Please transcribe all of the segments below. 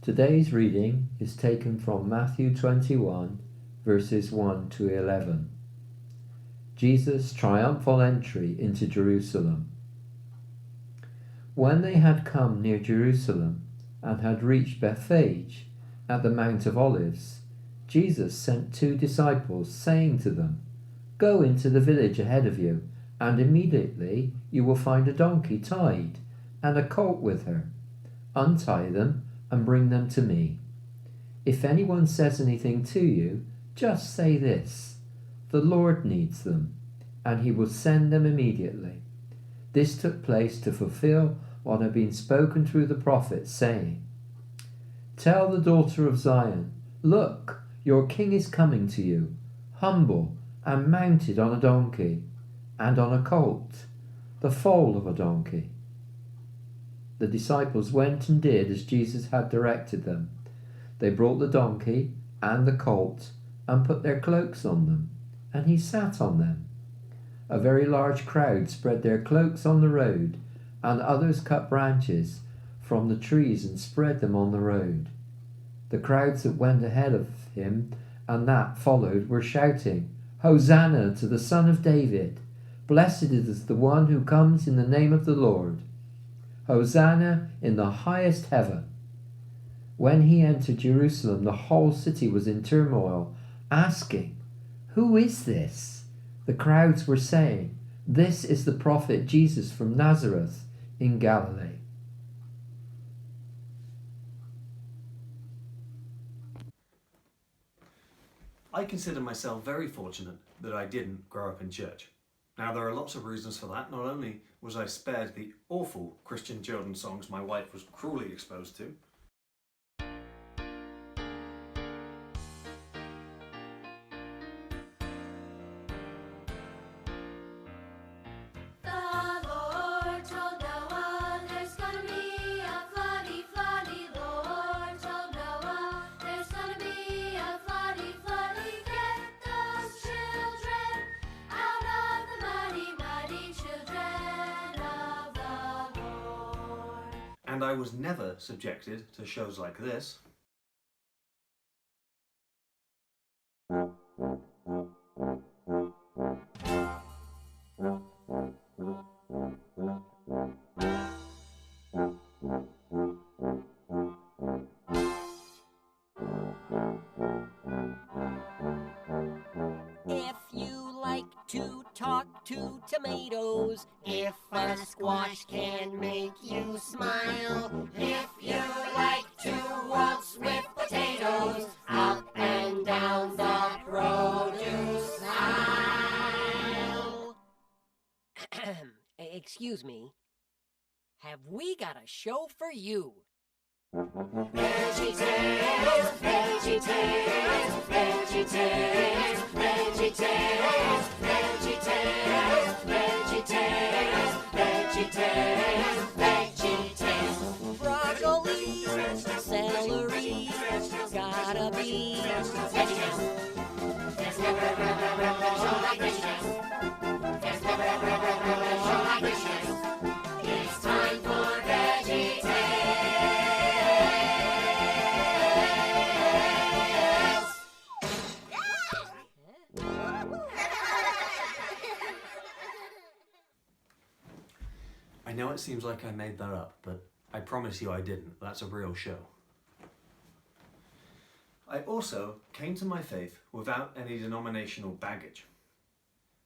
Today's reading is taken from Matthew 21, verses 1 to 11. Jesus' triumphal entry into Jerusalem. When they had come near Jerusalem and had reached Bethphage at the Mount of Olives, Jesus sent 2 disciples, saying to them, "Go into the village ahead of you, and immediately you will find a donkey tied and a colt with her. Untie them and bring them to me. If anyone says anything to you, just say this: 'The Lord needs them,' and he will send them immediately." This took place to fulfill what had been spoken through the prophets, saying, "Tell the daughter of Zion, look, your king is coming to you, humble and mounted on a donkey, and on a colt, the foal of a donkey." The disciples went and did as Jesus had directed them. They brought the donkey and the colt and put their cloaks on them, and he sat on them. A very large crowd spread their cloaks on the road, and others cut branches from the trees and spread them on the road. The crowds that went ahead of him and that followed were shouting, "Hosanna to the Son of David! Blessed is the one who comes in the name of the Lord! Hosanna in the highest heaven!" When he entered Jerusalem, the whole city was in turmoil, asking, "Who is this?" The crowds were saying, "This is the prophet Jesus from Nazareth in Galilee." I consider myself very fortunate that I didn't grow up in church. Now, there are lots of reasons for that. Not only was I spared the awful Christian children's songs my wife was cruelly exposed to, and I was never subjected to shows like this. If you like to talk to tomatoes, if a squash can make you smile, if you like to waltz with potatoes, up and down the produce aisle. Excuse me, have we got a show for you? VeggieTales, VeggieTales, VeggieTales, VeggieTales, VeggieTales, VeggieTales, VeggieTales, VeggieTales. Broccoli, celery, gotta be VeggieTales. There's never a show like VeggieTales. There's never a show like VeggieTales. It's time for VeggieTales. I know it seems like I made that up, but I promise you I didn't. That's a real show. I also came to my faith without any denominational baggage.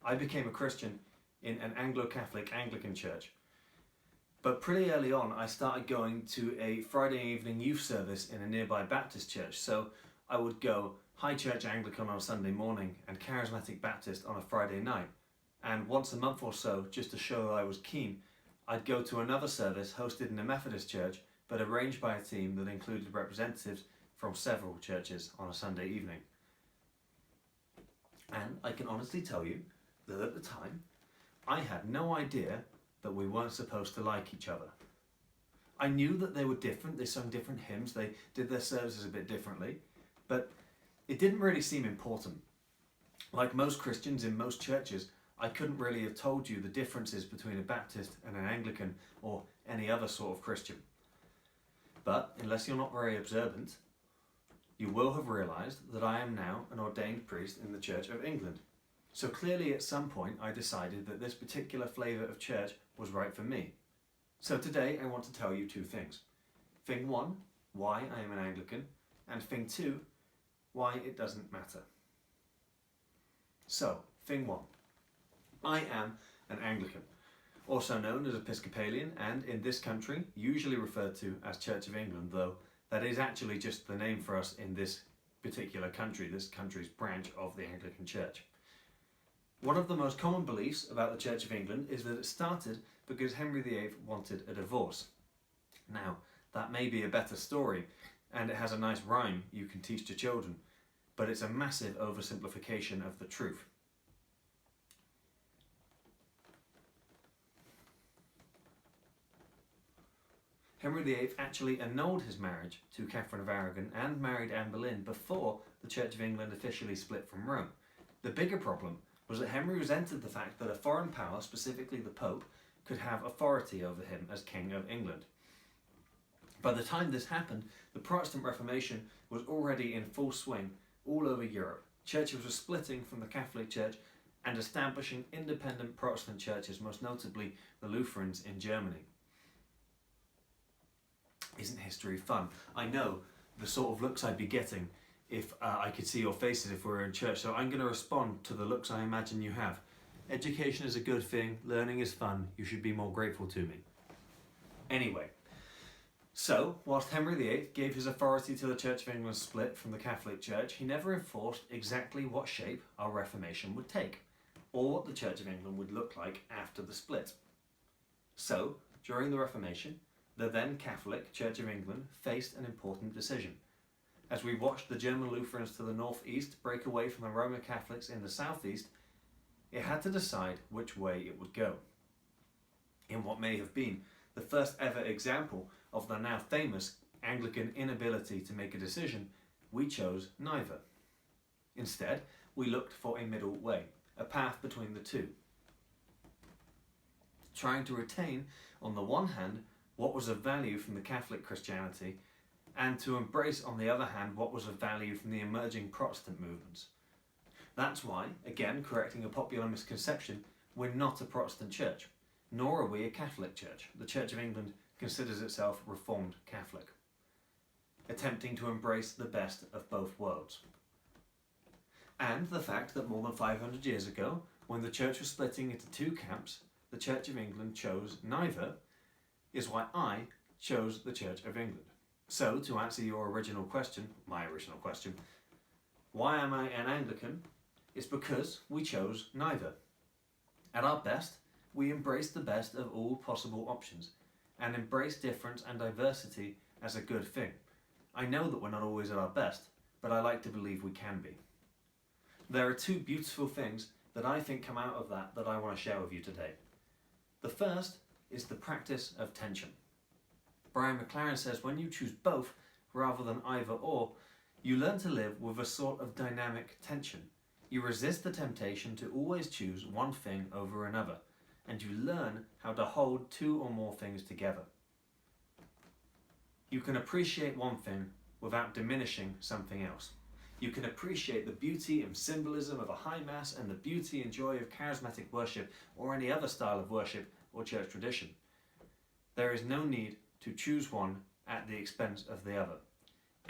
I became a Christian in an Anglo-Catholic Anglican church, but pretty early on I started going to a Friday evening youth service in a nearby Baptist church, so I would go High Church Anglican on a Sunday morning and Charismatic Baptist on a Friday night, and once a month or so, just to show that I was keen, I'd go to another service hosted in a Methodist church, but arranged by a team that included representatives from several churches on a Sunday evening. And I can honestly tell you that at the time, I had no idea that we weren't supposed to like each other. I knew that they were different, they sung different hymns, they did their services a bit differently, but it didn't really seem important. Like most Christians in most churches, I couldn't really have told you the differences between a Baptist and an Anglican or any other sort of Christian. But unless you're not very observant, you will have realised that I am now an ordained priest in the Church of England. So clearly at some point I decided that this particular flavour of church was right for me. So today I want to tell you two things. Thing one, why I am an Anglican, and thing two, why it doesn't matter. So, thing one. I am an Anglican, also known as Episcopalian, and in this country usually referred to as Church of England, though that is actually just the name for us in this particular country, this country's branch of the Anglican Church. One of the most common beliefs about the Church of England is that it started because Henry VIII wanted a divorce. Now, that may be a better story, and it has a nice rhyme you can teach to children, but it's a massive oversimplification of the truth. Henry VIII actually annulled his marriage to Catherine of Aragon and married Anne Boleyn before the Church of England officially split from Rome. The bigger problem was that Henry resented the fact that a foreign power, specifically the Pope, could have authority over him as King of England. By the time this happened, the Protestant Reformation was already in full swing all over Europe. Churches were splitting from the Catholic Church and establishing independent Protestant churches, most notably the Lutherans in Germany. Isn't history fun? I know the sort of looks I'd be getting if I could see your faces if we were in church, so I'm going to respond to the looks I imagine you have. Education is a good thing, learning is fun, you should be more grateful to me. Anyway, so whilst Henry VIII gave his authority to the Church of England split from the Catholic Church, he never enforced exactly what shape our Reformation would take, or what the Church of England would look like after the split. So, during the Reformation, the then Catholic Church of England faced an important decision. As we watched the German Lutherans to the northeast break away from the Roman Catholics in the southeast, it had to decide which way it would go. In what may have been the first ever example of the now famous Anglican inability to make a decision, we chose neither. Instead, we looked for a middle way, a path between the two, trying to retain, on the one hand, what was of value from the Catholic Christianity, and to embrace, on the other hand, what was of value from the emerging Protestant movements. That's why, again correcting a popular misconception, we're not a Protestant church, nor are we a Catholic church. The Church of England considers itself Reformed Catholic, attempting to embrace the best of both worlds. And the fact that more than 500 years ago, when the church was splitting into two camps, the Church of England chose neither, is why I chose the Church of England. So, to answer your original question, my original question, why am I an Anglican? It's because we chose neither. At our best, we embrace the best of all possible options, and embrace difference and diversity as a good thing. I know that we're not always at our best, but I like to believe we can be. There are two beautiful things that I think come out of that I want to share with you today. The first is the practice of tension. Brian McLaren says when you choose both rather than either or, you learn to live with a sort of dynamic tension. You resist the temptation to always choose one thing over another, and you learn how to hold two or more things together. You can appreciate one thing without diminishing something else. You can appreciate the beauty and symbolism of a high mass and the beauty and joy of charismatic worship or any other style of worship or church tradition. There is no need to choose one at the expense of the other.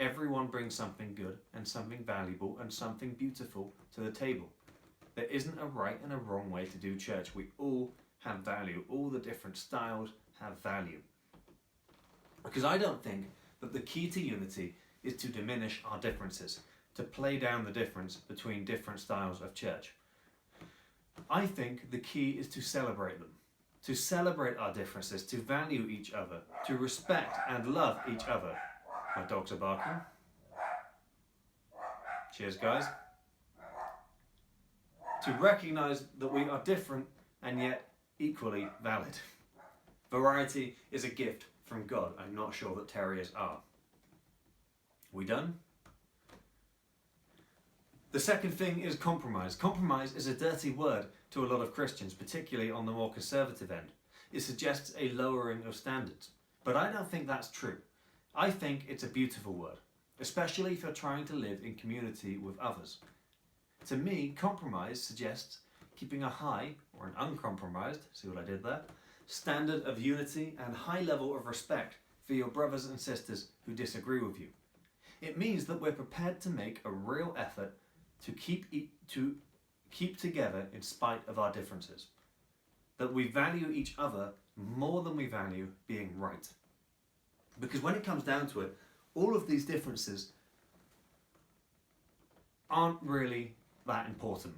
Everyone brings something good and something valuable and something beautiful to the table. There isn't a right and a wrong way to do church. We all have value. All the different styles have value. Because I don't think that the key to unity is to diminish our differences, to play down the difference between different styles of church. I think the key is to celebrate them, to celebrate our differences, to value each other, to respect and love each other. My dogs are barking. Cheers, guys. To recognise that we are different and yet equally valid. Variety is a gift from God. I'm not sure that terriers are. We done? The second thing is compromise. Compromise is a dirty word to a lot of Christians, particularly on the more conservative end. It suggests a lowering of standards. But I don't think that's true. I think it's a beautiful word, especially if you're trying to live in community with others. To me, compromise suggests keeping a high, or an uncompromised, see what I did there, standard of unity and high level of respect for your brothers and sisters who disagree with you. It means that we're prepared to make a real effort to keep together in spite of our differences. That we value each other more than we value being right. Because when it comes down to it, all of these differences aren't really that important.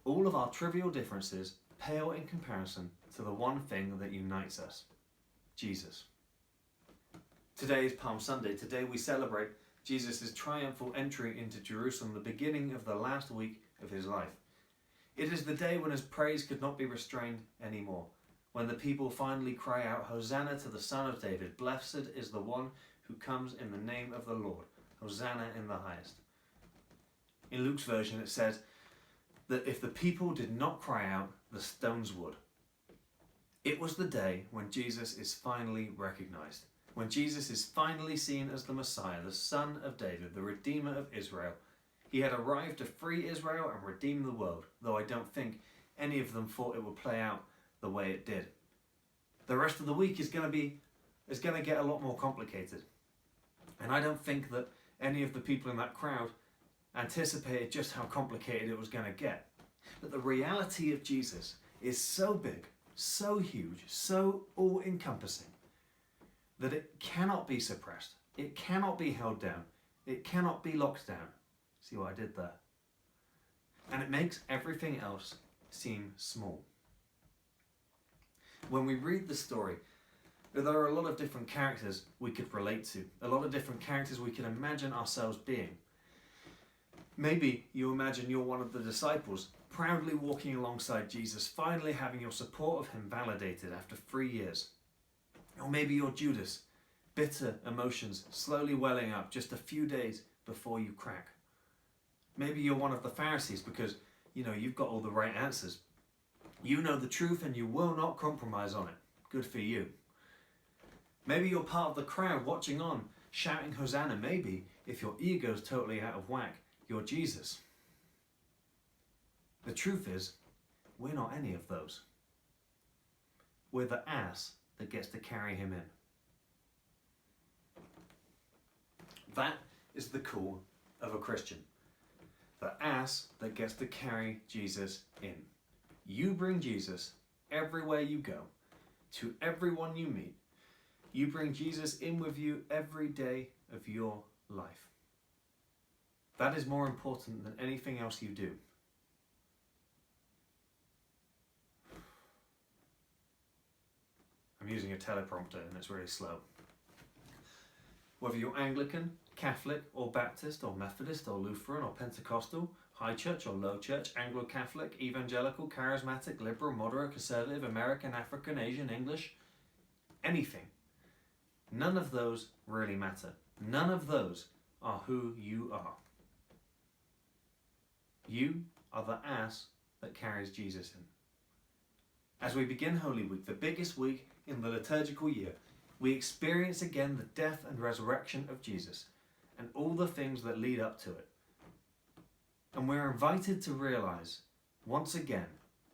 All of our trivial differences pale in comparison to the one thing that unites us, Jesus. Today is Palm Sunday. Today we celebrate Jesus' triumphal entry into Jerusalem, the beginning of the last week of his life. It is the day when his praise could not be restrained anymore, when the people finally cry out, Hosanna to the Son of David, blessed is the one who comes in the name of the Lord, Hosanna in the highest. In Luke's version it says that if the people did not cry out, the stones would. It was the day when Jesus is finally recognized, when Jesus is finally seen as the Messiah, the Son of David, the Redeemer of Israel. He had arrived to free Israel and redeem the world, though I don't think any of them thought it would play out the way it did. The rest of the week is going to get a lot more complicated. And I don't think that any of the people in that crowd anticipated just how complicated it was going to get. But the reality of Jesus is so big, so huge, so all-encompassing that it cannot be suppressed. It cannot be held down. It cannot be locked down. See what I did there? And it makes everything else seem small. When we read the story, there are a lot of different characters we could relate to, a lot of different characters we can imagine ourselves being. Maybe you imagine you're one of the disciples, proudly walking alongside Jesus, finally having your support of him validated after 3 years. Or maybe you're Judas, bitter emotions slowly welling up just a few days before you crack. Maybe you're one of the Pharisees because, you've got all the right answers. You know the truth and you will not compromise on it. Good for you. Maybe you're part of the crowd watching on, shouting Hosanna. Maybe, if your ego's totally out of whack, you're Jesus. The truth is, we're not any of those. We're the ass that gets to carry him in. That is the call of a Christian. The ass that gets to carry Jesus in. You bring Jesus everywhere you go, to everyone you meet. You bring Jesus in with you every day of your life. That is more important than anything else you do. I'm using a teleprompter and it's really slow. Whether you're Anglican, Catholic or Baptist or Methodist or Lutheran or Pentecostal, High Church or Low Church, Anglo-Catholic, Evangelical, Charismatic, Liberal, Moderate, Conservative, American, African, Asian, English, anything. None of those really matter. None of those are who you are. You are the ass that carries Jesus in. As we begin Holy Week, the biggest week in the liturgical year, we experience again the death and resurrection of Jesus and all the things that lead up to it. And we're invited to realize, once again,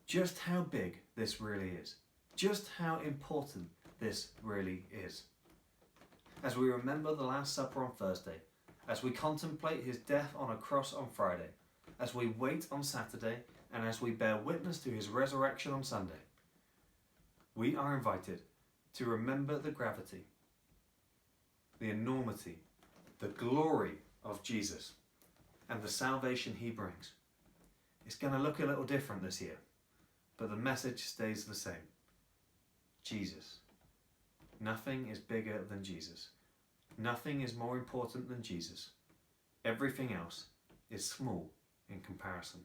just how big this really is. Just how important this really is. As we remember the Last Supper on Thursday, as we contemplate his death on a cross on Friday, as we wait on Saturday, and as we bear witness to his resurrection on Sunday, we are invited to remember the gravity, the enormity, the glory of Jesus and the salvation he brings. It's going to look a little different this year, but the message stays the same. Jesus. Nothing is bigger than Jesus. Nothing is more important than Jesus. Everything else is small in comparison.